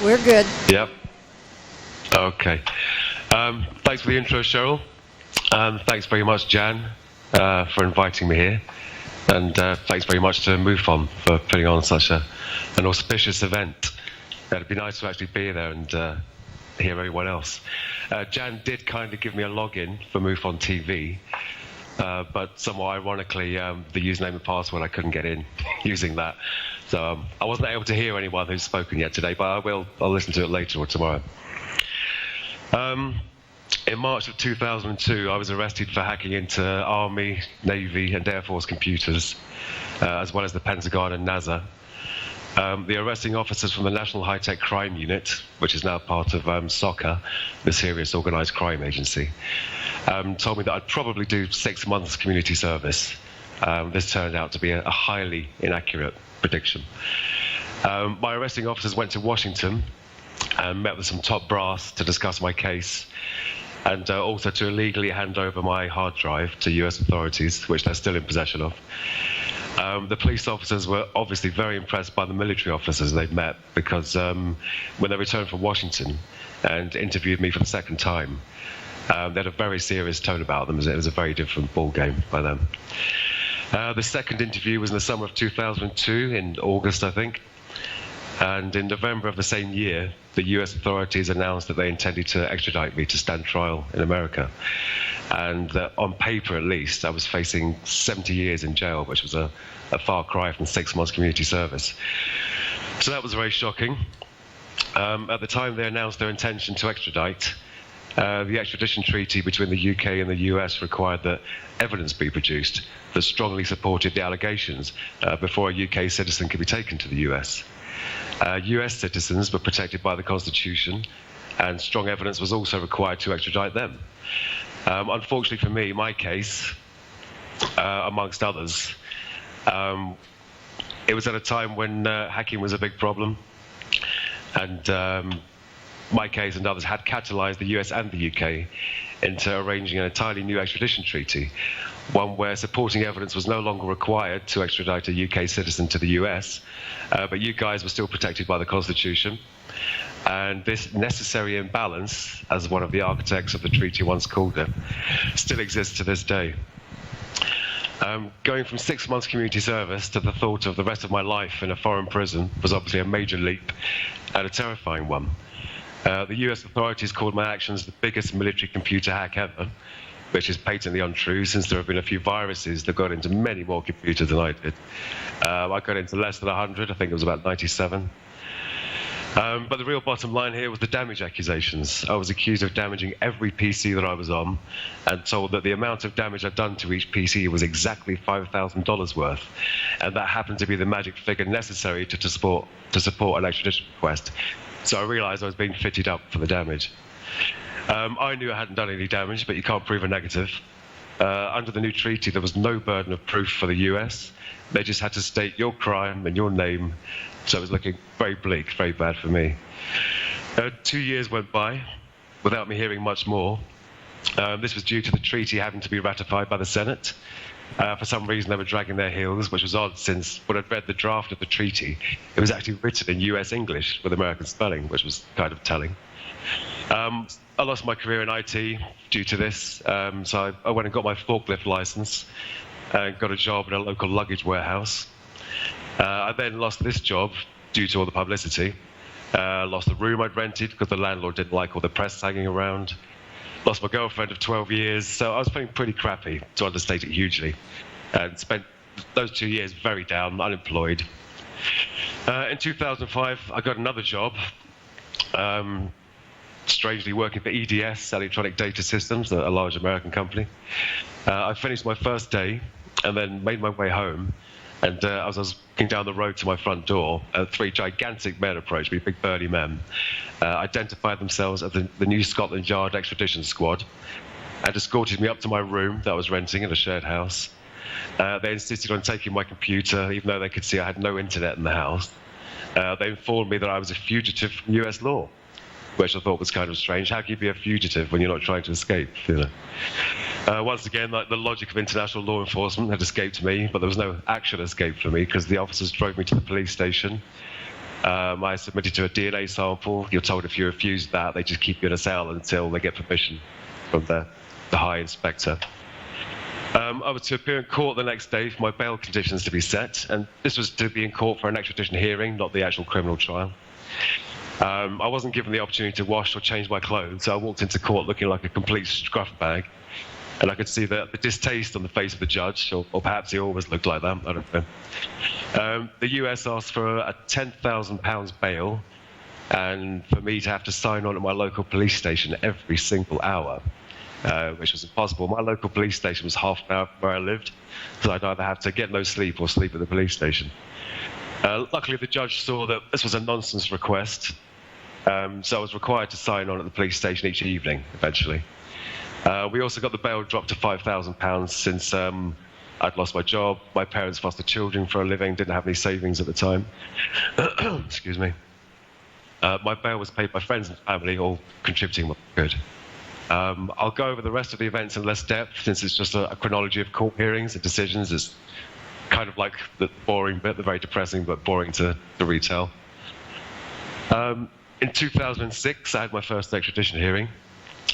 We're good. Yep. Okay. Thanks for the intro, Cheryl. Thanks very much, Jan, for inviting me here. And thanks very much to MUFON for putting on such an auspicious event. It'd be nice to actually be there and hear everyone else. Jan did kindly give me a login for MUFON TV, but somewhat ironically, the username and password, I couldn't get in using that. So I wasn't able to hear anyone who's spoken yet today, but I'll listen to it later or tomorrow. In March of 2002, I was arrested for hacking into Army, Navy, and Air Force computers, as well as the Pentagon and NASA. The arresting officers from the National High-Tech Crime Unit, which is now part of SOCA, the Serious Organized Crime Agency, told me that I'd probably do 6 months community service. This turned out to be a highly inaccurate prediction. My arresting officers went to Washington and met with some top brass to discuss my case, and also to illegally hand over my hard drive to US authorities, which they're still in possession of. The police officers were obviously very impressed by the military officers they'd met, because when they returned from Washington and interviewed me for the second time, they had a very serious tone about them. It was a very different ball game by them. The second interview was in the summer of 2002, in August, I think. And in November of the same year, the US authorities announced that they intended to extradite me to stand trial in America. And on paper, at least, I was facing 70 years in jail, which was a far cry from 6 months community service. So that was very shocking. At the time they announced their intention to extradite, the extradition treaty between the UK and the US required that evidence be produced that strongly supported the allegations before a UK citizen could be taken to the US. US citizens were protected by the Constitution, and strong evidence was also required to extradite them. Unfortunately for me, my case, amongst others, it was at a time when hacking was a big problem, and my case and others had catalyzed the US and the UK into arranging an entirely new extradition treaty, one where supporting evidence was no longer required to extradite a UK citizen to the US, but you guys were still protected by the Constitution. And this necessary imbalance, as one of the architects of the treaty once called it, still exists to this day. Going from 6 months community service to the thought of the rest of my life in a foreign prison was obviously a major leap and a terrifying one. The US authorities called my actions the biggest military computer hack ever, which is patently untrue, since there have been a few viruses that got into many more computers than I did. I got into less than 100, I think it was about 97. But the real bottom line here was the damage accusations. I was accused of damaging every PC that I was on, and told that the amount of damage I'd done to each PC was exactly $5,000 worth, and that happened to be the magic figure necessary to support an extradition request. So I realized I was being fitted up for the damage. I knew I hadn't done any damage, but you can't prove a negative. Under the new treaty, there was no burden of proof for the US. They just had to state your crime and your name. So it was looking very bleak, very bad for me. 2 years went by without me hearing much more. This was due to the treaty having to be ratified by the Senate. For some reason, they were dragging their heels, which was odd, since when I'd read the draft of the treaty, it was actually written in US English with American spelling, which was kind of telling. I lost my career in IT due to this, so I went and got my forklift license and got a job in a local luggage warehouse. I then lost this job due to all the publicity. Lost the room I'd rented because the landlord didn't like all the press hanging around. Lost my girlfriend of 12 years, so I was feeling pretty crappy, to understate it hugely, and spent those 2 years very down, unemployed. In 2005, I got another job, strangely working for EDS, Electronic Data Systems, a large American company. I finished my first day and then made my way home. And as I was walking down the road to my front door, 3 gigantic men approached me, big burly men, identified themselves as the new Scotland Yard extradition squad, and escorted me up to my room that I was renting in a shared house. They insisted on taking my computer, even though they could see I had no internet in the house. They informed me that I was a fugitive from US law, which I thought was kind of strange. How can you be a fugitive when you're not trying to escape? You know? Once again, like, the logic of international law enforcement had escaped me, but there was no actual escape for me, because the officers drove me to the police station, I submitted to a DNA sample. You're told if you refuse that, they just keep you in a cell until they get permission from the high inspector. I was to appear in court the next day for my bail conditions to be set, and this was to be in court for an extradition hearing, not the actual criminal trial. I wasn't given the opportunity to wash or change my clothes, so I walked into court looking like a complete scruff bag, and I could see the distaste on the face of the judge, or perhaps he always looked like that, I don't know. The US asked for a £10,000 bail, and for me to have to sign on at my local police station every single hour. Which was impossible. My local police station was half an hour from where I lived, so I'd either have to get no sleep or sleep at the police station. Luckily, the judge saw that this was a nonsense request, so I was required to sign on at the police station each evening, eventually. We also got the bail dropped to £5,000 since I'd lost my job, my parents fostered children for a living, didn't have any savings at the time. Excuse me. My bail was paid by friends and family, all contributing what they could. I'll go over the rest of the events in less depth, since it's just a chronology of court hearings and decisions. It's kind of like the boring bit, the very depressing but boring to retell. In 2006, I had my first extradition hearing,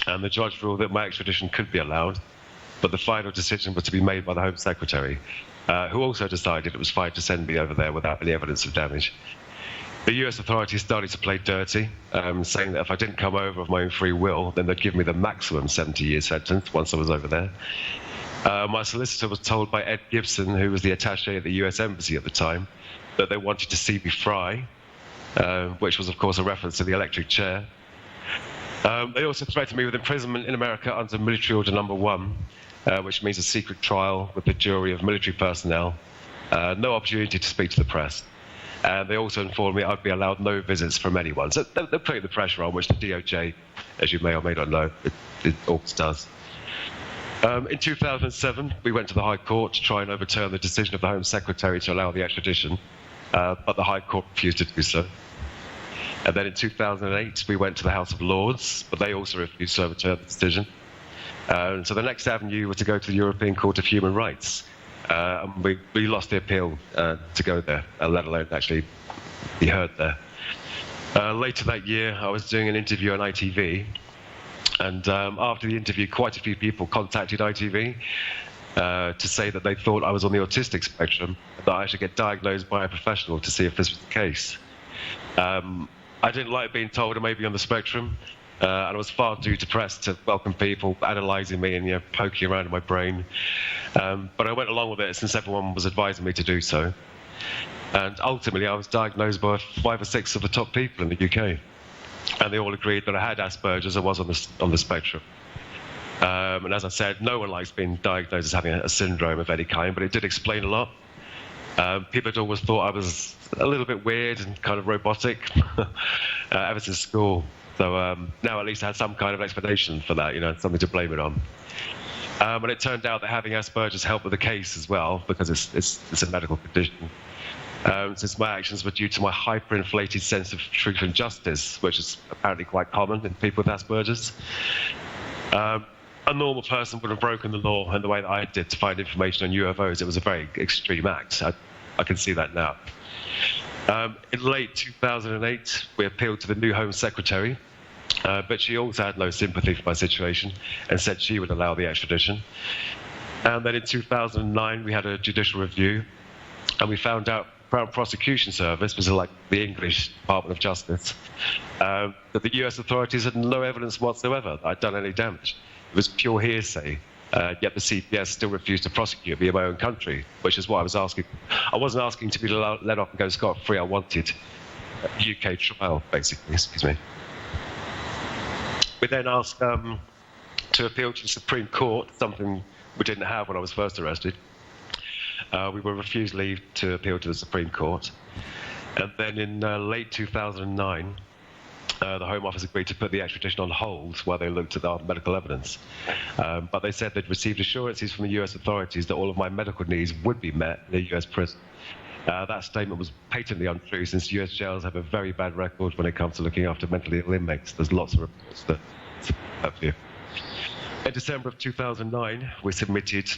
and the judge ruled that my extradition could be allowed, but the final decision was to be made by the Home Secretary, who also decided it was fine to send me over there without any evidence of damage. The US authorities started to play dirty, saying that if I didn't come over of my own free will, then they'd give me the maximum 70-year sentence once I was over there. My solicitor was told by Ed Gibson, who was the attaché at the US Embassy at the time, that they wanted to see me fry, which was, of course, a reference to the electric chair. They also threatened me with imprisonment in America under Military Order No. 1, which means a secret trial with the jury of military personnel, no opportunity to speak to the press. They also informed me I'd be allowed no visits from anyone. So they're putting the pressure on, which the DOJ, as you may or may not know, it always does. In 2007, we went to the High Court to try and overturn the decision of the Home Secretary to allow the extradition, but the High Court refused to do so. And then in 2008, we went to the House of Lords, but they also refused to overturn the decision. So the next avenue was to go to the European Court of Human Rights. We lost the appeal to go there, let alone actually be heard there. Later that year, I was doing an interview on ITV, and after the interview, quite a few people contacted ITV to say that they thought I was on the autistic spectrum, and that I should get diagnosed by a professional to see if this was the case. I didn't like being told I may be on the spectrum, and I was far too depressed to welcome people analysing me and poking around in my brain. But I went along with it since everyone was advising me to do so. And ultimately, I was diagnosed by 5 or 6 of the top people in the UK. And they all agreed that I had Asperger's, I was on the spectrum. And as I said, no one likes being diagnosed as having a syndrome of any kind, but it did explain a lot. People had always thought I was a little bit weird and kind of robotic ever since school. So now at least I had some kind of explanation for that, something to blame it on. And it turned out that having Asperger's helped with the case as well, because it's a medical condition. Since my actions were due to my hyperinflated sense of truth and justice, which is apparently quite common in people with Asperger's. A normal person would have broken the law in the way that I did to find information on UFOs. It was a very extreme act. I can see that now. In late 2008, we appealed to the new Home Secretary, but she also had no sympathy for my situation and said she would allow the extradition. And then in 2009, we had a judicial review, and we found out Crown Prosecution Service, was like the English Department of Justice, that the US authorities had no evidence whatsoever that I'd done any damage. It was pure hearsay, yet the CPS still refused to prosecute me in my own country, which is what I was asking. I wasn't asking to be let off and go scot-free. I wanted a UK trial, basically. Excuse me. We then asked to appeal to the Supreme Court, something we didn't have when I was first arrested. We were refused leave to appeal to the Supreme Court. And then in late 2009, the Home Office agreed to put the extradition on hold while they looked at our medical evidence. But they said they'd received assurances from the US authorities that all of my medical needs would be met in a US prison. That statement was patently untrue, since US jails have a very bad record when it comes to looking after mentally ill inmates. There's lots of reports that support that view. In December of 2009, we submitted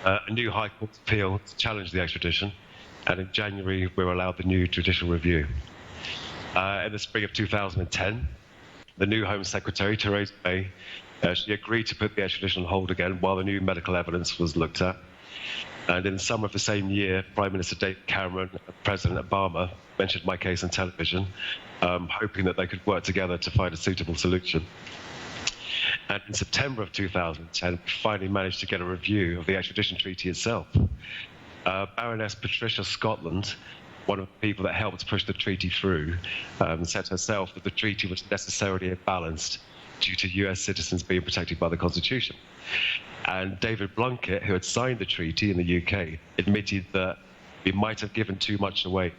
a new High Court appeal to challenge the extradition, and in January we were allowed the new judicial review. In the spring of 2010, the new Home Secretary, Theresa May, she agreed to put the extradition on hold again while the new medical evidence was looked at. And in the summer of the same year, Prime Minister David Cameron and President Obama mentioned my case on television, hoping that they could work together to find a suitable solution. And in September of 2010, we finally managed to get a review of the extradition treaty itself. Baroness Patricia Scotland, one of the people that helped push the treaty through, said herself that the treaty was necessarily imbalanced due to US citizens being protected by the Constitution. And David Blunkett, who had signed the treaty in the UK, admitted that we might have given too much away.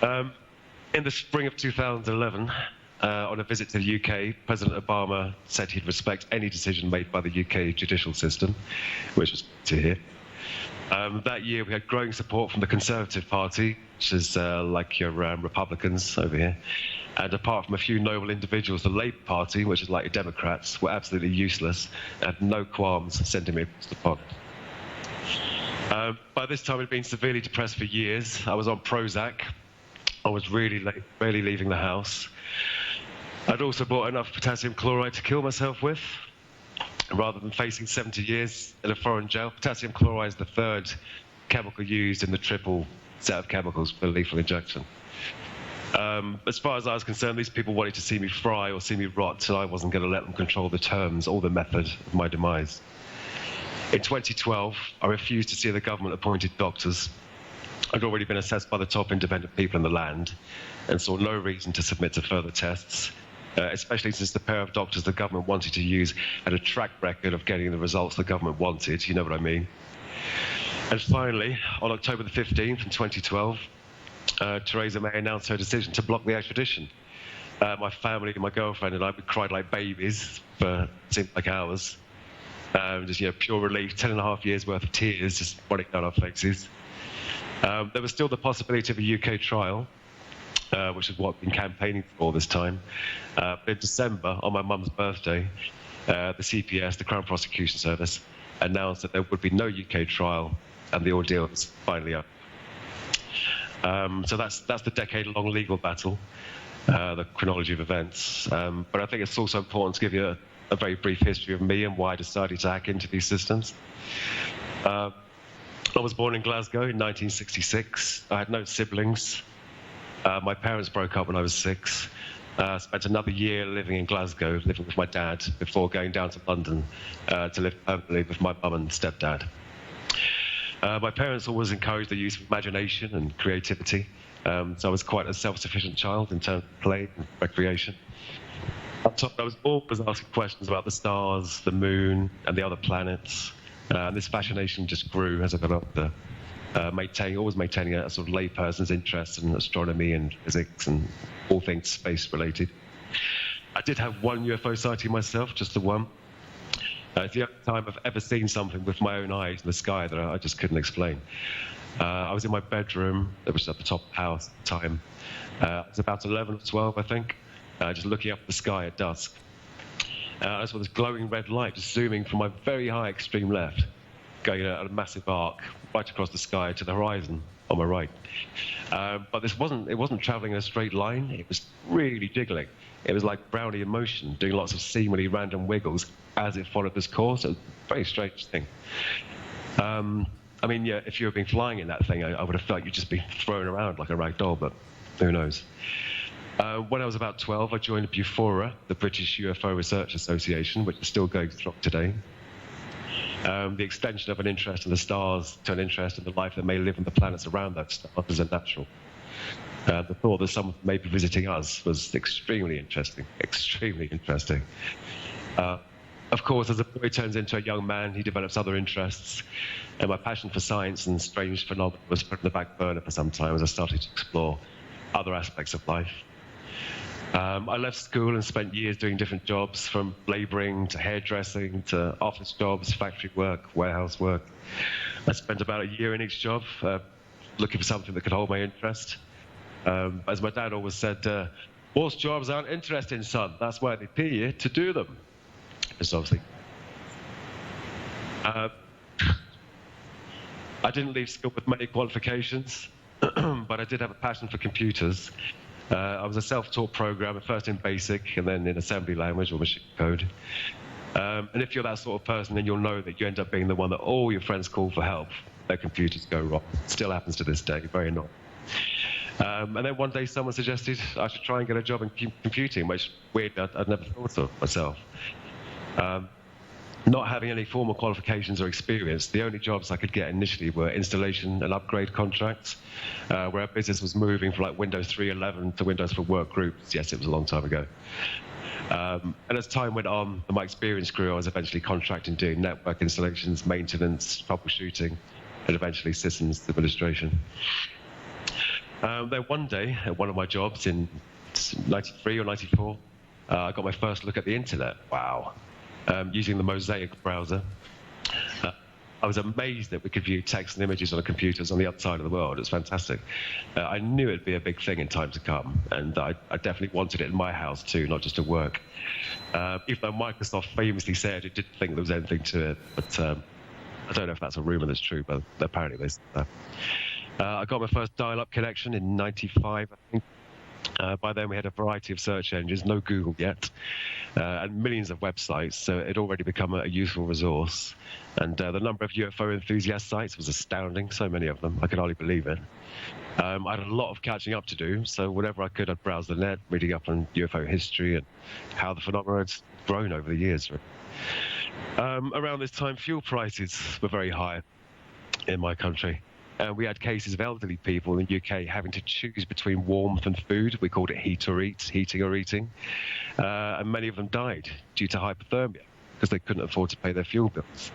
In the spring of 2011, on a visit to the UK, President Obama said he'd respect any decision made by the UK judicial system, which was good to hear. That year, we had growing support from the Conservative Party, which is like your Republicans over here. And apart from a few noble individuals, the Labour Party, which is like your Democrats, were absolutely useless and had no qualms sending me across the pond. By this time, I'd been severely depressed for years. I was on Prozac. I was really barely leaving the house. I'd also bought enough potassium chloride to kill myself with. Rather than facing 70 years in a foreign jail, potassium chloride is the third chemical used in the triple set of chemicals for lethal injection. As far as I was concerned, these people wanted to see me fry or see me rot, and I wasn't going to let them control the terms or the method of my demise. In 2012, I refused to see the government-appointed doctors. I'd already been assessed by the top independent people in the land and saw no reason to submit to further tests, especially since the pair of doctors the government wanted to use had a track record of getting the results the government wanted, you know what I mean. And finally, on October the 15th in 2012, Theresa May announced her decision to block the extradition. My family, my girlfriend and I, we cried like babies for it seemed like hours. Just, pure relief, 10.5 years worth of tears just running down our faces. There was still the possibility of a UK trial, which is what I've been campaigning for all this time. But in December, on my mum's birthday, the CPS, the Crown Prosecution Service, announced that there would be no UK trial, and the ordeal was finally up. So that's the decade-long legal battle, the chronology of events. But I think it's also important to give you a very brief history of me and why I decided to hack into these systems. I was born in Glasgow in 1966. I had no siblings. My parents broke up when I was 6. Spent another year living in Glasgow, living with my dad, before going down to London to live permanently with my mum and stepdad. My parents always encouraged the use of imagination and creativity, so I was quite a self-sufficient child in terms of play and recreation. Up top, I was always asking questions about the stars, the moon, and the other planets. And this fascination just grew as I got older, always maintaining a sort of layperson's interest in astronomy and physics and all things space-related. I did have one UFO sighting myself, just the one. It's the only time I've ever seen something with my own eyes in the sky that I just couldn't explain. I was in my bedroom, it was at the top of the house at the time. It was about 11 or 12, I think, just looking up at the sky at dusk. I saw this glowing red light just zooming from my very high extreme left, going at a massive arc right across the sky to the horizon on my right. But it wasn't traveling in a straight line, it was really jiggling. It was like Brownie in motion, doing lots of seemingly random wiggles as it followed this course. It was a very strange thing. If you had been flying in that thing, I would have felt you'd just be thrown around like a rag doll, but who knows. When I was about 12, I joined BUFORA, the British UFO Research Association, which is still going strong today. The extension of an interest in the stars to an interest in the life that may live on the planets around those stars is unnatural. The thought that someone may be visiting us was extremely interesting, extremely interesting. Of course, as a boy turns into a young man, he develops other interests, and my passion for science and strange phenomena was put on the back burner for some time as I started to explore other aspects of life. I left school and spent years doing different jobs, from labouring to hairdressing to office jobs, factory work, warehouse work. I spent about a year in each job, looking for something that could hold my interest. As my dad always said, most jobs aren't interesting, son. That's why they pay you to do them. Just obviously. I didn't leave school with many qualifications. but I did have a passion for computers. I was a self-taught programmer, first in BASIC and then in assembly language or machine code. And if you're that sort of person, then you'll know that you end up being the one that all your friends call for help. Their computers go wrong. Still happens to this day, very annoying. And then one day someone suggested I should try and get a job in computing, which weird, I'd never thought of myself. Not having any formal qualifications or experience, the only jobs I could get initially were installation and upgrade contracts, where our business was moving from like Windows 3.11 to Windows for Work groups. Yes, it was a long time ago. And as time went on and my experience grew, I was eventually contracting doing network installations, maintenance, troubleshooting, and eventually systems administration. Then one day, at one of my jobs in 93 or 94, I got my first look at the internet. Wow. Using the Mosaic browser. I was amazed that we could view text and images on computers on the other side of the world. It's fantastic. I knew it'd be a big thing in time to come, and I definitely wanted it in my house too, not just at work. Even though Microsoft famously said it didn't think there was anything to it, but I don't know if that's a rumor that's true, but apparently they said that. I got my first dial-up connection in 95, I think. By then we had a variety of search engines, no Google yet, and millions of websites, so it had already become a useful resource. And the number of UFO enthusiast sites was astounding, so many of them, I could hardly believe it. I had a lot of catching up to do, so whenever I could, I'd browse the net, reading up on UFO history and how the phenomena had grown over the years. Around this time, fuel prices were very high in my country. We had cases of elderly people in the UK having to choose between warmth and food. We called it heat or eat, heating or eating. And many of them died due to hypothermia because they couldn't afford to pay their fuel bills.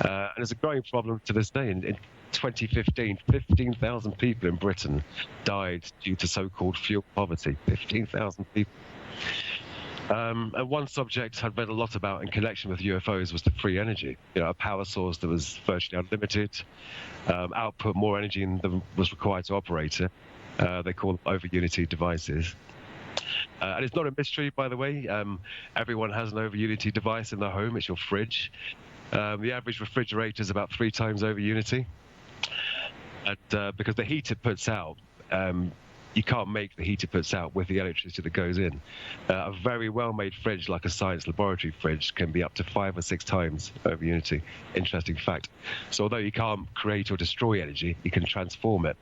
And it's a growing problem to this day. In 2015, 15,000 people in Britain died due to so-called fuel poverty. 15,000 people. And one subject I'd read a lot about in connection with UFOs was the free energy. A power source that was virtually unlimited, output more energy than was required to operate it. They call them over-unity devices. And it's not a mystery, by the way. Everyone has an over-unity device in their home. It's your fridge. The average refrigerator is about 3 times over-unity. And because the heat it puts out, you can't make the heat it puts out with the electricity that goes in. A very well-made fridge, like a science laboratory fridge, can be up to 5 or 6 times over unity. Interesting fact. So although you can't create or destroy energy, you can transform it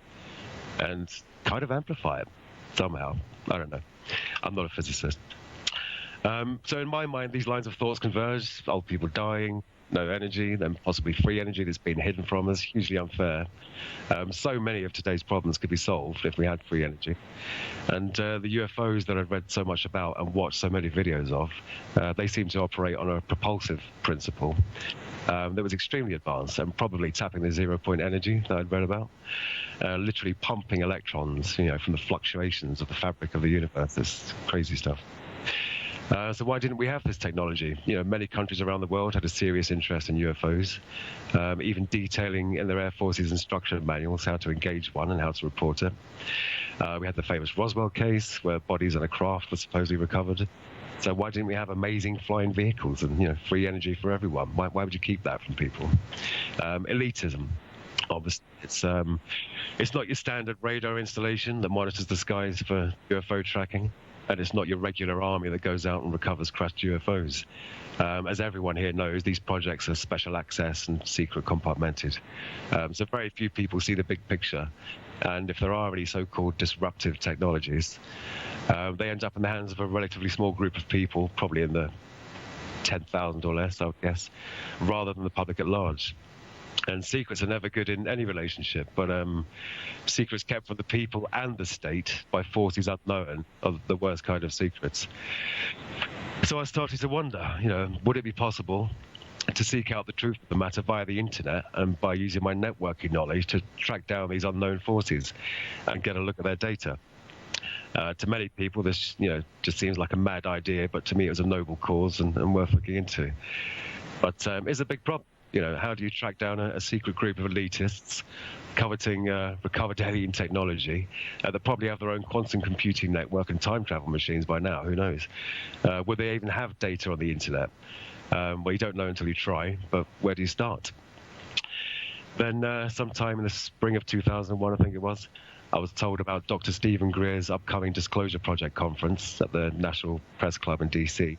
and kind of amplify it somehow. I don't know. I'm not a physicist. So in my mind, these lines of thoughts converge. Old people dying, no energy, then possibly free energy that's been hidden from us, hugely unfair. So many of today's problems could be solved if we had free energy. And the UFOs that I've read so much about and watched so many videos of, they seem to operate on a propulsive principle that was extremely advanced and probably tapping the zero-point energy that I'd read about, literally pumping electrons, from the fluctuations of the fabric of the universe. This crazy stuff. So why didn't we have this technology? Many countries around the world had a serious interest in UFOs, even detailing in their Air Force's instruction manuals how to engage one and how to report it. We had the famous Roswell case where bodies in a craft were supposedly recovered. So why didn't we have amazing flying vehicles and free energy for everyone? Why would you keep that from people? Elitism. Obviously, it's not your standard radar installation that monitors the skies for UFO tracking. And it's not your regular army that goes out and recovers crashed UFOs. As everyone here knows, these projects are special access and secret compartmented. So very few people see the big picture. And if there are any so-called disruptive technologies, they end up in the hands of a relatively small group of people, probably in the 10,000 or less, I would guess, rather than the public at large. And secrets are never good in any relationship, but secrets kept from the people and the state by forces unknown are the worst kind of secrets. So I started to wonder, would it be possible to seek out the truth of the matter via the internet and by using my networking knowledge to track down these unknown forces and get a look at their data? To many people, this just seems like a mad idea, but to me it was a noble cause and worth looking into. But it's a big problem. How do you track down a secret group of elitists coveting recovered alien technology that probably have their own quantum computing network and time travel machines by now? Who knows? Would they even have data on the internet? Well, you don't know until you try, but where do you start? Then sometime in the spring of 2001, I think it was, I was told about Dr. Stephen Greer's upcoming Disclosure Project conference at the National Press Club in DC.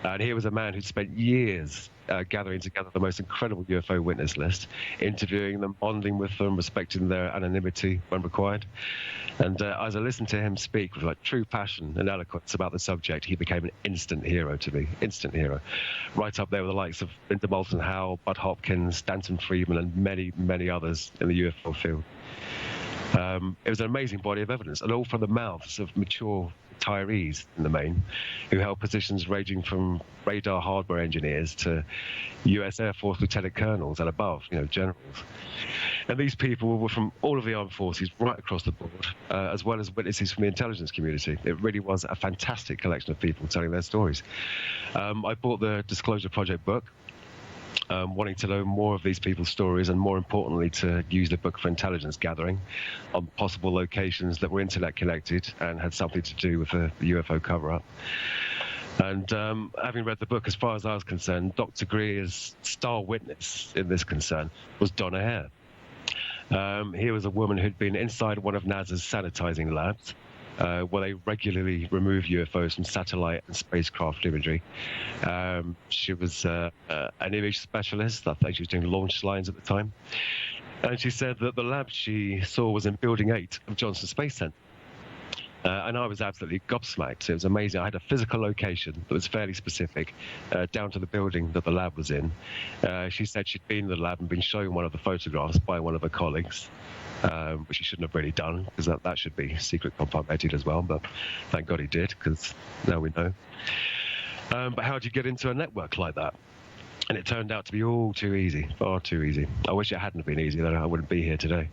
And he was a man who'd spent years gathering together the most incredible UFO witness list, interviewing them, bonding with them, respecting their anonymity when required. And as I listened to him speak with like true passion and eloquence about the subject, he became an instant hero to me, instant hero. Right up there with the likes of Linda Moulton Howe, Bud Hopkins, Stanton Friedman, and many, many others in the UFO field. It was an amazing body of evidence, and all from the mouths of mature retirees in the main, who held positions ranging from radar hardware engineers to US Air Force lieutenant colonels and above, generals. And these people were from all of the armed forces right across the board, as well as witnesses from the intelligence community. It really was a fantastic collection of people telling their stories. I bought the Disclosure Project book, wanting to know more of these people's stories, and more importantly to use the book for intelligence gathering on possible locations that were internet connected and had something to do with the UFO cover-up. And having read the book, as far as I was concerned, Dr. Greer's star witness in this concern was Donna Hare. Here was a woman who'd been inside one of NASA's sanitizing labs, where they regularly remove UFOs from satellite and spacecraft imagery. She was an image specialist. I think she was doing launch lines at the time. And she said that the lab she saw was in Building 8 of Johnson Space Center. And I was absolutely gobsmacked. It was amazing. I had a physical location that was fairly specific, down to the building that the lab was in. She said she'd been in the lab and been shown one of the photographs by one of her colleagues, which he shouldn't have really done, because that should be secret compartmented as well, but thank God he did, because now we know. But how do you get into a network like that? And it turned out to be all too easy, far too easy. I wish it hadn't been easy, then I wouldn't be here today.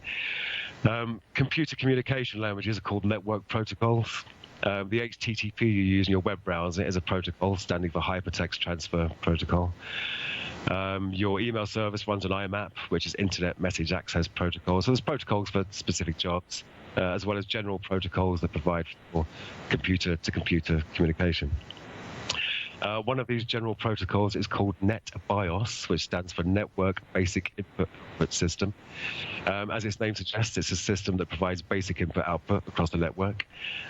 Computer communication languages are called network protocols. The HTTP you use in your web browser is a protocol standing for Hypertext Transfer Protocol. Your email service runs on IMAP, which is Internet Message Access Protocol. So there's protocols for specific jobs, as well as general protocols that provide for computer-to-computer communication. One of these general protocols is called NetBIOS, which stands for Network Basic Input System. As its name suggests, it's a system that provides basic input-output across the network.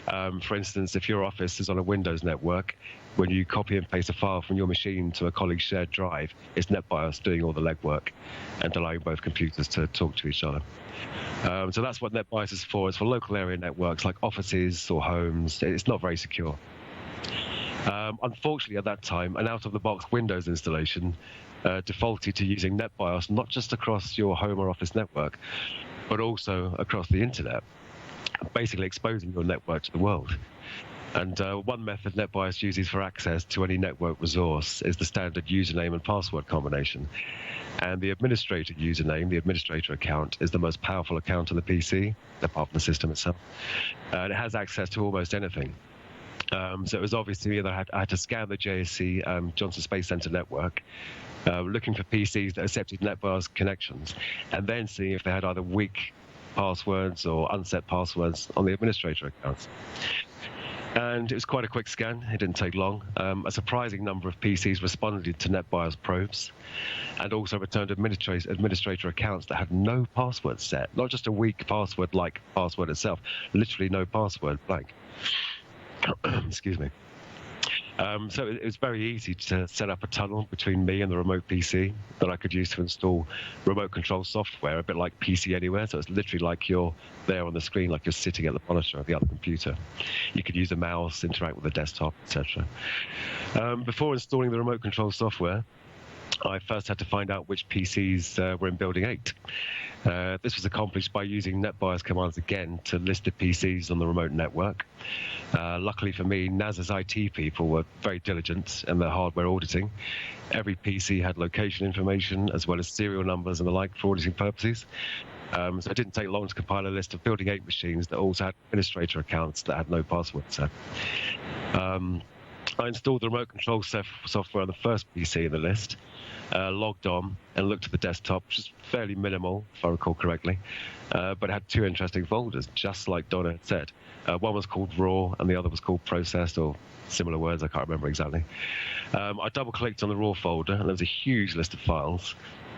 For instance, if your office is on a Windows network, when you copy and paste a file from your machine to a colleague's shared drive, it's NetBIOS doing all the legwork and allowing both computers to talk to each other. So that's what NetBIOS is for. It's for local area networks like offices or homes. It's not very secure. Unfortunately, at that time, an out-of-the-box Windows installation defaulted to using NetBIOS not just across your home or office network, but also across the internet, basically exposing your network to the world. And one method NetBIOS uses for access to any network resource is the standard username and password combination. And the administrator username, the administrator account, is the most powerful account on the PC, apart from the system itself. And it has access to almost anything. So it was obviously either I had to scan the JSC Johnson Space Center network, looking for PCs that accepted NetBIOS connections, and then seeing if they had either weak passwords or unset passwords on the administrator accounts. And it was quite a quick scan. It didn't take long. A surprising number of PCs responded to NetBIOS probes, and also returned administrator accounts that had no password set, not just a weak password like password itself, literally no password, blank. Excuse me. So it was very easy to set up a tunnel between me and the remote PC that I could use to install remote control software, a bit like PC Anywhere. So it's literally like you're there on the screen, like you're sitting at the monitor of the other computer. You could use a mouse, interact with the desktop, etc. Before installing the remote control software, I first had to find out which PCs were in Building 8. This was accomplished by using NetBIOS commands again to list the PCs on the remote network. Luckily for me, NASA's IT people were very diligent in their hardware auditing. Every PC had location information as well as serial numbers and the like for auditing purposes. So it didn't take long to compile a list of Building 8 machines that also had administrator accounts that had no passwords. I installed the remote control software on the first PC in the list, logged on and looked at the desktop, which is fairly minimal, if I recall correctly, but it had two interesting folders, just like Donna had said. One was called RAW and the other was called Processed, or similar words, I can't remember exactly. I double-clicked on the RAW folder and there was a huge list of files.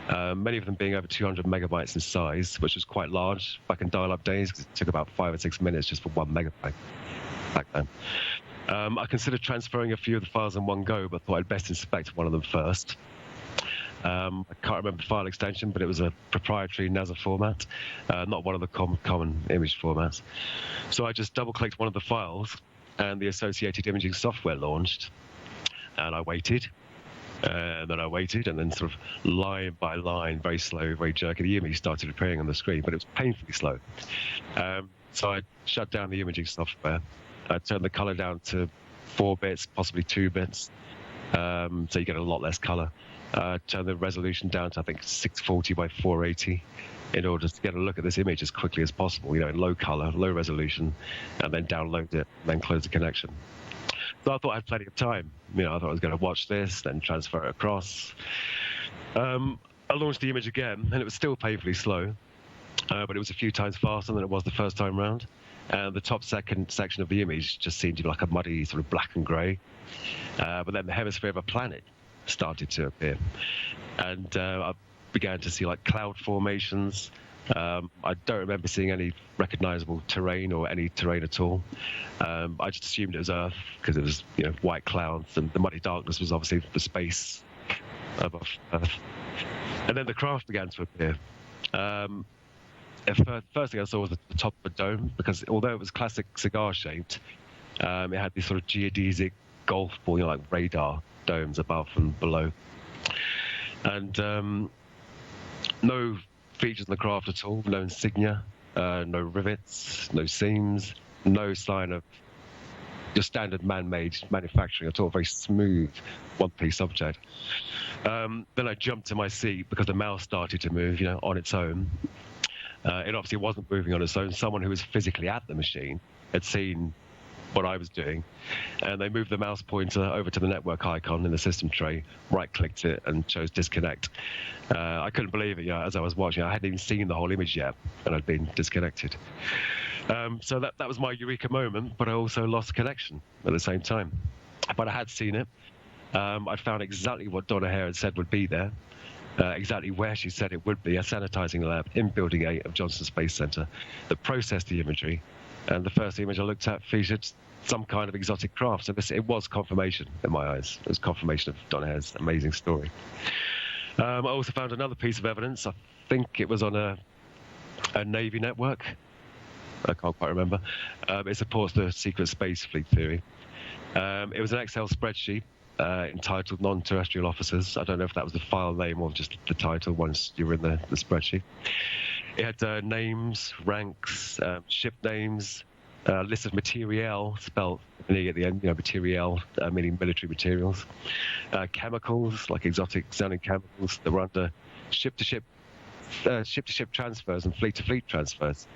many of them being over 200 megabytes in size, which was quite large back in dial-up days, because it took about 5 or 6 minutes just for 1 megabyte back then. I considered transferring a few of the files in one go, but thought I'd best inspect one of them first. I can't remember the file extension, but it was a proprietary NASA format, not one of the common image formats. So I just double-clicked one of the files, and the associated imaging software launched, and I waited. And then I waited, and then sort of line by line, very slow, very jerky, the image started appearing on the screen, but it was painfully slow. So I shut down the imaging software. I turned the color down to 4 bits, possibly 2 bits, so you get a lot less color. Turn the resolution down to, I think, 640 by 480 in order to get a look at this image as quickly as possible, in low color, low resolution, and then download it, and then close the connection. So I thought I had plenty of time. I thought I was going to watch this, then transfer it across. I launched the image again, and it was still painfully slow, but it was a few times faster than it was the first time round. And the top section of the image just seemed to be like a muddy sort of black and grey. But then the hemisphere of a planet started to appear. And I began to see like cloud formations. I don't remember seeing any recognizable terrain or any terrain at all. I just assumed it was Earth because it was, white clouds, and the muddy darkness was obviously the space above Earth. And then the craft began to appear. First thing I saw was the top of a dome, because although it was classic cigar-shaped, it had these sort of geodesic golf ball, like radar domes above and below. And no features in the craft at all, no insignia, no rivets, no seams, no sign of your standard man-made manufacturing at all, very smooth one-piece object. Then I jumped to my seat because the mouse started to move, on its own. It obviously wasn't moving on its own. Someone who was physically at the machine had seen what I was doing, and they moved the mouse pointer over to the network icon in the system tray, right-clicked it, and chose disconnect. I couldn't believe it, as I was watching. I hadn't even seen the whole image yet, and I'd been disconnected. So that was my eureka moment, but I also lost connection at the same time. But I had seen it. I'd found exactly what Donna Hare had said would be there, exactly where she said it would be, a sanitizing lab in Building 8 of Johnson Space Center that processed the imagery. And the first image I looked at featured some kind of exotic craft. So it was confirmation in my eyes. It was confirmation of Donna Hare's amazing story. I also found another piece of evidence. I think it was on a Navy network. I can't quite remember. It supports the secret space fleet theory. It was an Excel spreadsheet entitled Non-Terrestrial Officers. I don't know if that was the file name or just the title once you were in the spreadsheet. It had names, ranks, ship names, list of materiel, spelled at the end, materiel, meaning military materials, chemicals, like exotic sounding chemicals that were under ship-to-ship transfers and fleet-to-fleet transfers.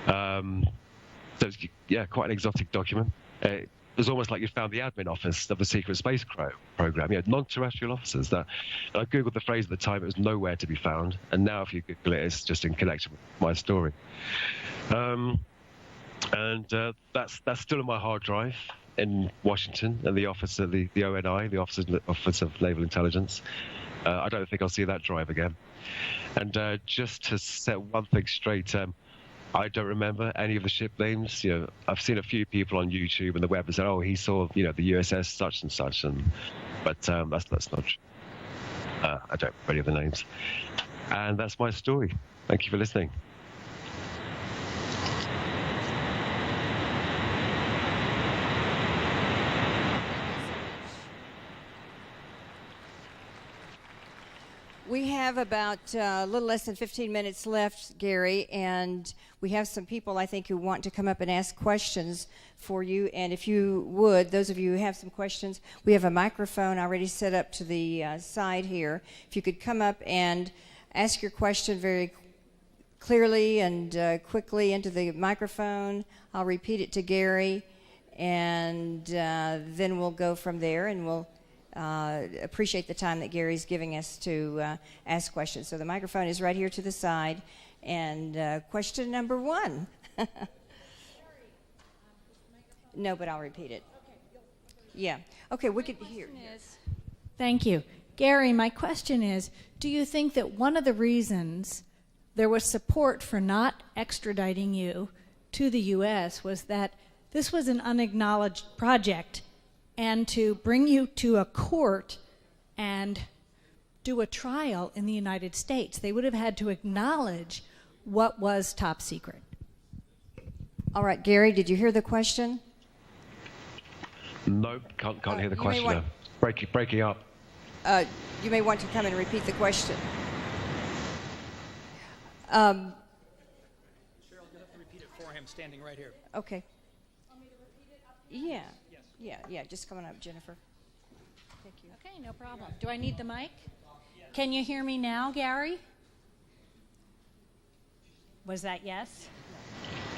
So it's, quite an exotic document. It was almost like you found the admin office of the secret space program. Non-terrestrial officers. I googled the phrase at the time; it was nowhere to be found. And now, if you Google it, it's just in connection with my story. And that's still on my hard drive in Washington, and the office of the ONI, the Office of Naval Intelligence. I don't think I'll see that drive again. And just to set one thing straight. I don't remember any of the ship names. I've seen a few people on YouTube and the web and said, "Oh, he saw, the USS such and such," but that's not true. I don't remember any of the names. And that's my story. Thank you for listening. We have about a little less than 15 minutes left, Gary, and we have some people, I think, who want to come up and ask questions for you. And if you would, those of you who have some questions, we have a microphone already set up to the side here. If you could come up and ask your question very clearly and quickly into the microphone. I'll repeat it to Gary, and then we'll go from there, and we'll appreciate the time that Gary's giving us to ask questions. So the microphone is right here to the side. And question number 1. No, but I'll repeat it. Yeah. Okay, we could hear. Thank you. Gary, my question is, do you think that one of the reasons there was support for not extraditing you to the U.S. was that this was an unacknowledged project, and to bring you to a court and do a trial in the United States, they would have had to acknowledge what was top secret? All right, Gary, did you hear the question? No, can't hear the you may question want- now. Breaking up. You may want to come and repeat the question. Cheryl, you'll have to repeat it for him, standing right here. Okay. Yeah. Yeah. Just coming up, Jennifer. Thank you. Okay, no problem. Do I need the mic? Can you hear me now, Gary? Was that yes?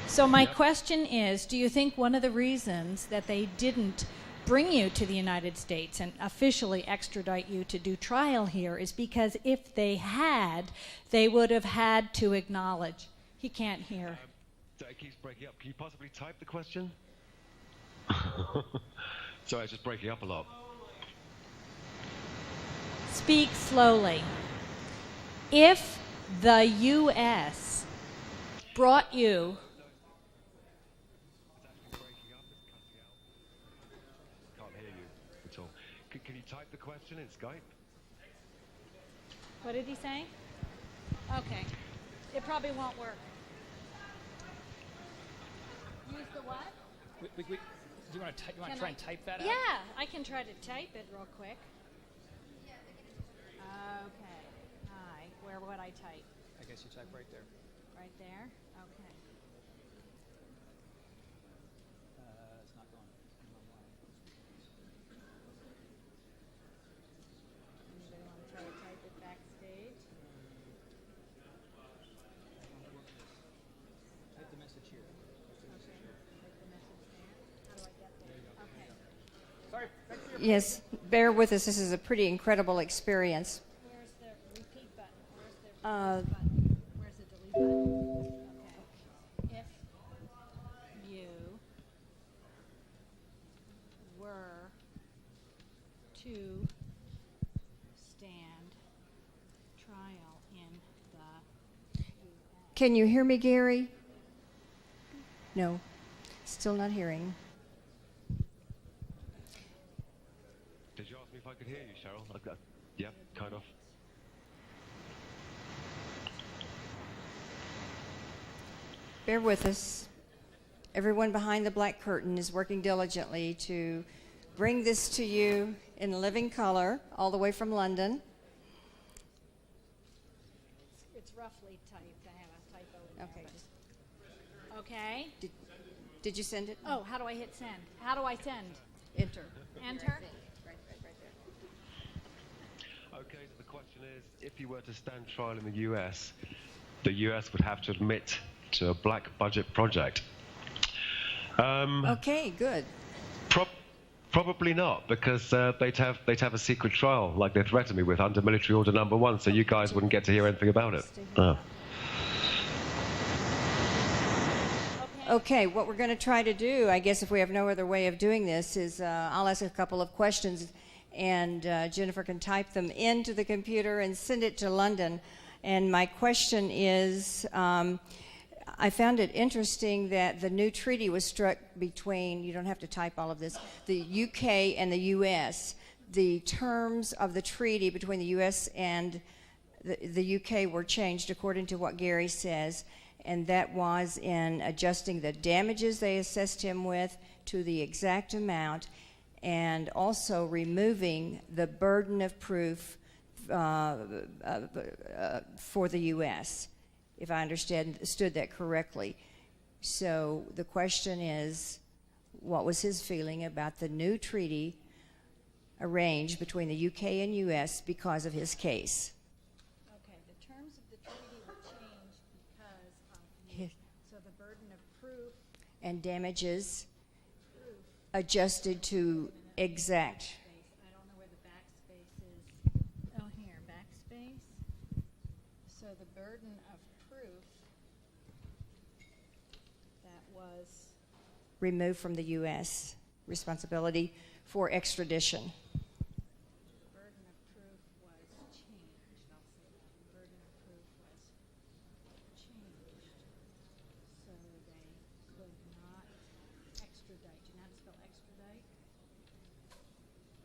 So my question is, do you think one of the reasons that they didn't bring you to the United States and officially extradite you to do trial here is because if they had, they would have had to acknowledge? He can't hear. It keeps breaking up. Can you possibly type the question? Sorry, it's just breaking up a lot. Speak slowly. If the U.S. brought you... Can't hear you at all. Can you type the question in Skype? What did he say? Okay. It probably won't work. Use the what? Do you want to try and type that out? Yeah, I can try to type it real quick. Okay. Hi. Where would I type? I guess you type right there. Right there? Okay. It's not going. Anybody want to try to type it backstage? Type the message here. Okay. Type the message there. How do I get there? Okay. Sorry. Back to your Yes, bear with us. This is a pretty incredible experience. Where's the repeat button? Where's the button? Where's the delete button? Okay. If you were to stand trial in the U.S. Can you hear me, Gary? No, still not hearing. Did you ask me if I could hear you, Cheryl? Yeah, kind of. Bear with us. Everyone behind the black curtain is working diligently to bring this to you in living color, all the way from London. It's roughly typed. I have a typo in there. Okay. but- Okay. Did you send it? Oh, how do I hit send? How do I send? Enter. Enter? Right there. Okay, so the question is, if you were to stand trial in the US, the US would have to admit to a black budget project. Okay, good. Probably not, because they'd have a secret trial like they threatened me with under military order number 1, so you guys wouldn't get to hear anything about it. Okay, what we're going to try to do, I guess if we have no other way of doing this, is I'll ask a couple of questions and Jennifer can type them into the computer and send it to London. And my question is, I found it interesting that the new treaty was struck between, you don't have to type all of this, the UK and the US. The terms of the treaty between the US and the UK were changed according to what Gary says, and that was in adjusting the damages they assessed him with to the exact amount, and also removing the burden of proof for the U.S., if I understood that correctly. So the question is, what was his feeling about the new treaty arranged between the UK and U.S. because of his case? Okay, the terms of the treaty were changed because of so the burden of proof And damages adjusted to exact. I don't know where the backspace is. Oh, here, backspace. So the burden of proof that was Removed from the U.S. responsibility for extradition. burden of proof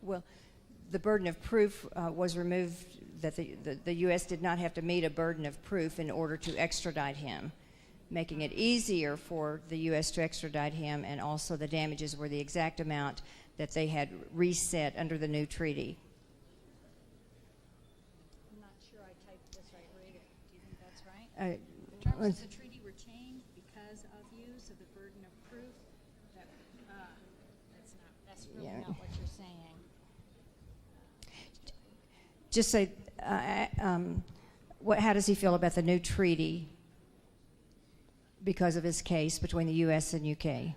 Well, the burden of proof was removed, that the U.S. did not have to meet a burden of proof in order to extradite him, making it easier for the U.S. to extradite him, and also the damages were the exact amount that they had reset under the new treaty. I'm not sure I typed this right. Read it. Do you think that's right? The terms of the treaty were changed because of use of the burden of proof. That's really Yeah. not what you're saying. Just say, how does he feel about the new treaty because of his case between the U.S. and UK?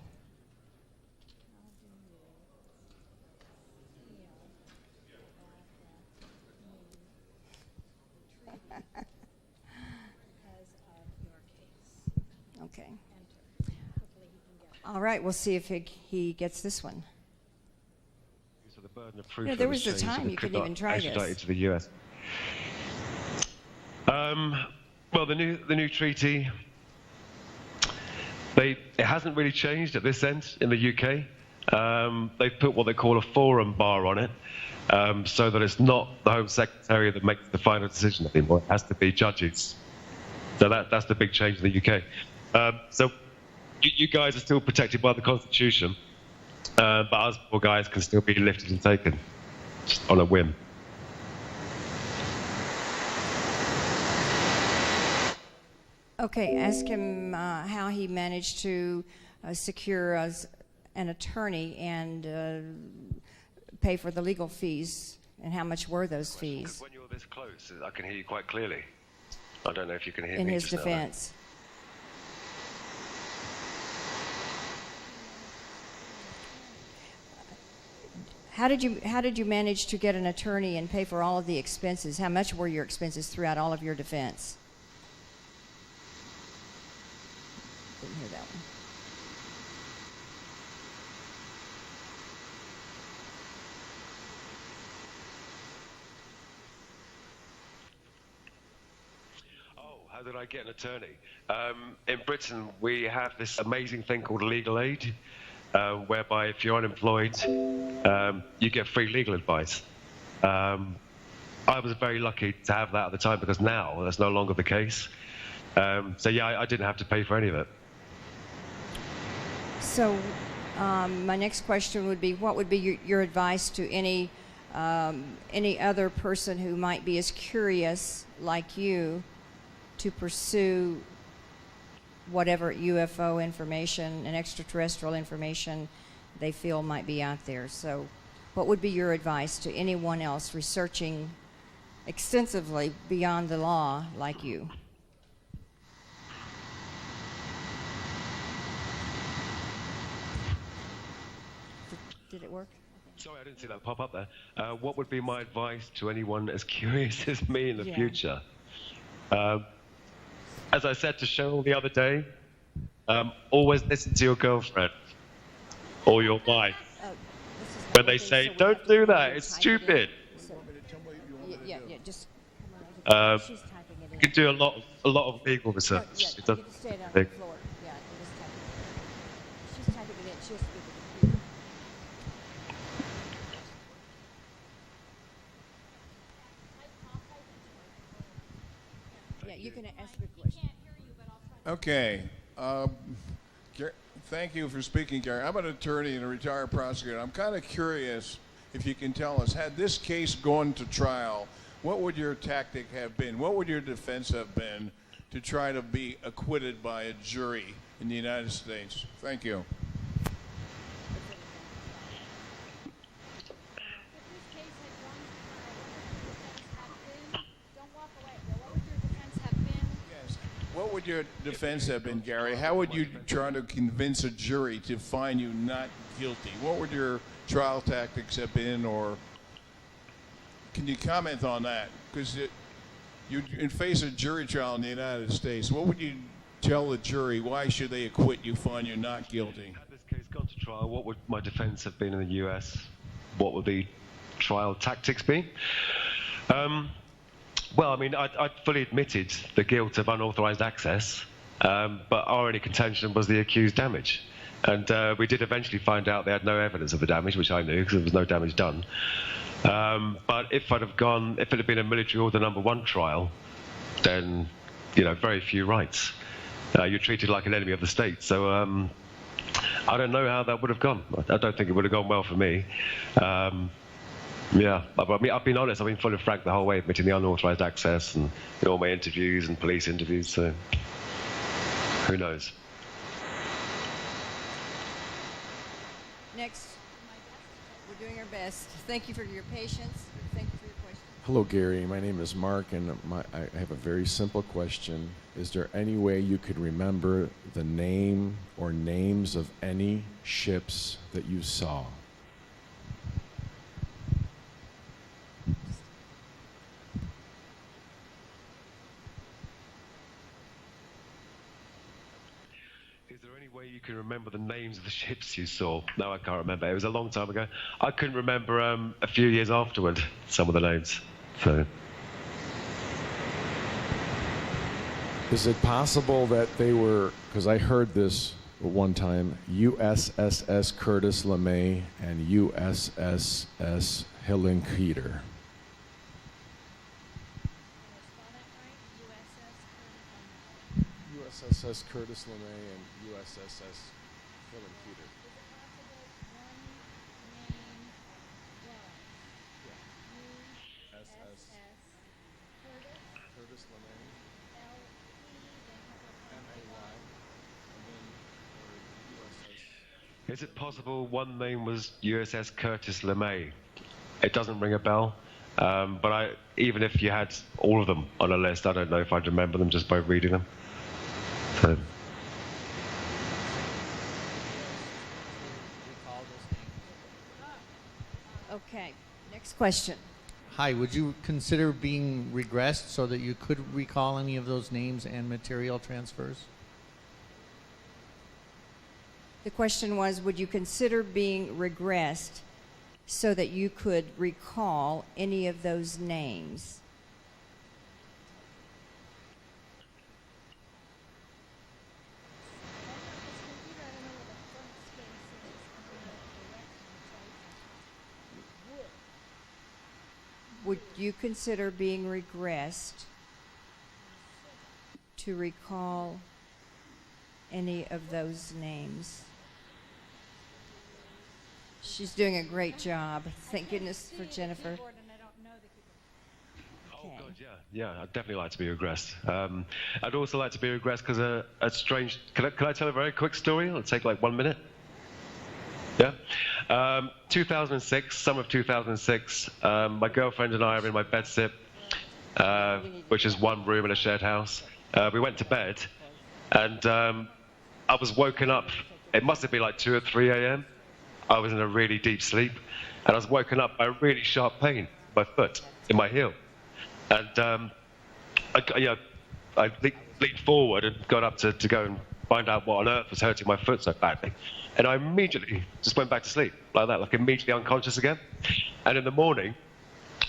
Okay. All right, we'll see if he gets this one. So the burden of proof. You know, there was a time you couldn't even try extradited this. to the US. Well, the new treaty. It hasn't really changed at this end in the UK. They've put what they call a forum bar on it, so that it's not the Home Secretary that makes the final decision anymore. It has to be judges. So that's the big change in the UK. So you guys are still protected by the Constitution, but us poor guys can still be lifted and taken just on a whim. Okay, ask him how he managed to secure an attorney and pay for the legal fees, and how much were those fees When you're this close, I can hear you quite clearly. I don't know if you can hear in me. his just now. defense. How did you manage to get an attorney and pay for all of the expenses? How much were your expenses throughout all of your defense? Didn't hear that one. Oh, how did I get an attorney? In Britain, we have this amazing thing called legal aid, whereby if you're unemployed, you get free legal advice. I was very lucky to have that at the time, because now that's no longer the case. So yeah, I didn't have to pay for any of it. So, my next question would be, what would be your advice to any other person who might be as curious like you to pursue whatever UFO information and extraterrestrial information they feel might be out there? So, what would be your advice to anyone else researching extensively beyond the law like you? Did it work? Sorry, I didn't see that pop up there. What would be my advice to anyone as curious as me in the future? As I said to Cheryl the other day, always listen to your girlfriend or your wife. When they say, don't do that, it's stupid. Yeah, just. You She's typing it in. can do a lot of legal research. Oh, yeah, It you doesn't can stay down on the take- floor. Yeah, you just type it in. She's typing it in. She has to be at the computer. Yeah, you can ask your question. Okay. Thank you for speaking, Gary. I'm an attorney and a retired prosecutor. I'm kind of curious if you can tell us, had this case gone to trial, what would your tactic have been? What would your defense have been to try to be acquitted by a jury in the United States? Thank you. Yes. What would your defense have been, Gary? How would you try to convince a jury to find you not guilty? What would your trial tactics have been, or can you comment on that? Because you face a jury trial in the United States. What would you tell the jury? Why should they acquit you, find you not guilty? Had this case gone to trial, what would my defense have been in the US? What would the trial tactics be? Well, I mean, I fully admitted the guilt of unauthorized access, but our only contention was the accused damage. And we did eventually find out they had no evidence of the damage, which I knew because there was no damage done. But if it had been a military order number 1 trial, then, very few rights. You're treated like an enemy of the state. So I don't know how that would have gone. I don't think it would have gone well for me. Yeah, I mean, I've been honest. I've been full of frank the whole way, admitting the unauthorized access and all my interviews and police interviews. So who knows? Next, we're doing our best. Thank you for your patience. Thank you for your question. Hello, Gary. My name is Mark, and I have a very simple question. Is there any way you could remember the name or names of any ships that you saw? Is there any way you can remember the names of the ships you saw? No, I can't remember. It was a long time ago. I couldn't remember a few years afterward some of the names. So. Is it possible that they were, because I heard this at one time, USSS Curtis LeMay and USSS Hillenkoetter? USSS Curtis LeMay and USSS Hillenkoetter. SS Curtis LeMay. Is it possible one name was USS Curtis LeMay? It doesn't ring a bell, but even if you had all of them on a list, I don't know if I'd remember them just by reading them. So. Okay, next question. Hi, would you consider being regressed so that you could recall any of those names and material transfers? The question was, would you consider being regressed so that you could recall any of those names? Would you consider being regressed to recall any of those names? She's doing a great job. Thank goodness for Jennifer. Oh, God, yeah. I'd definitely like to be regressed. I'd also like to be regressed because a strange... Can I tell a very quick story? It'll take like 1 minute. Yeah? 2006, summer of 2006, my girlfriend and I are in my bedsit, which is one room in a shared house. We went to bed, and I was woken up. It must have been like 2 or 3 a.m. I was in a really deep sleep, and I was woken up by a really sharp pain in my foot, in my heel. And I leaned forward and got up to go and find out what on earth was hurting my foot so badly. And I immediately just went back to sleep, like that, like immediately unconscious again. And in the morning,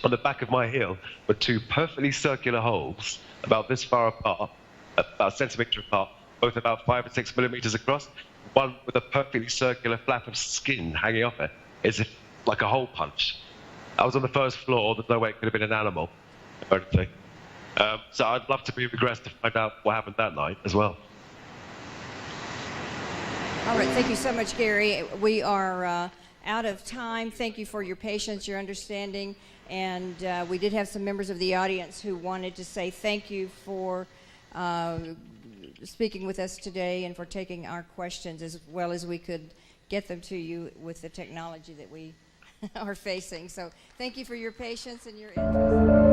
on the back of my heel were 2 perfectly circular holes, about this far apart, about a centimetre apart, both about 5 or 6 millimetres across, one with a perfectly circular flap of skin hanging off it, as if like a hole punch. I was on the first floor. There's no way it could have been an animal or anything. So I'd love to be regressed to find out what happened that night as well. All right, thank you so much, Gary. We are out of time. Thank you for your patience, your understanding, and we did have some members of the audience who wanted to say thank you for speaking with us today and for taking our questions as well as we could get them to you with the technology that we are facing. So thank you for your patience and your interest.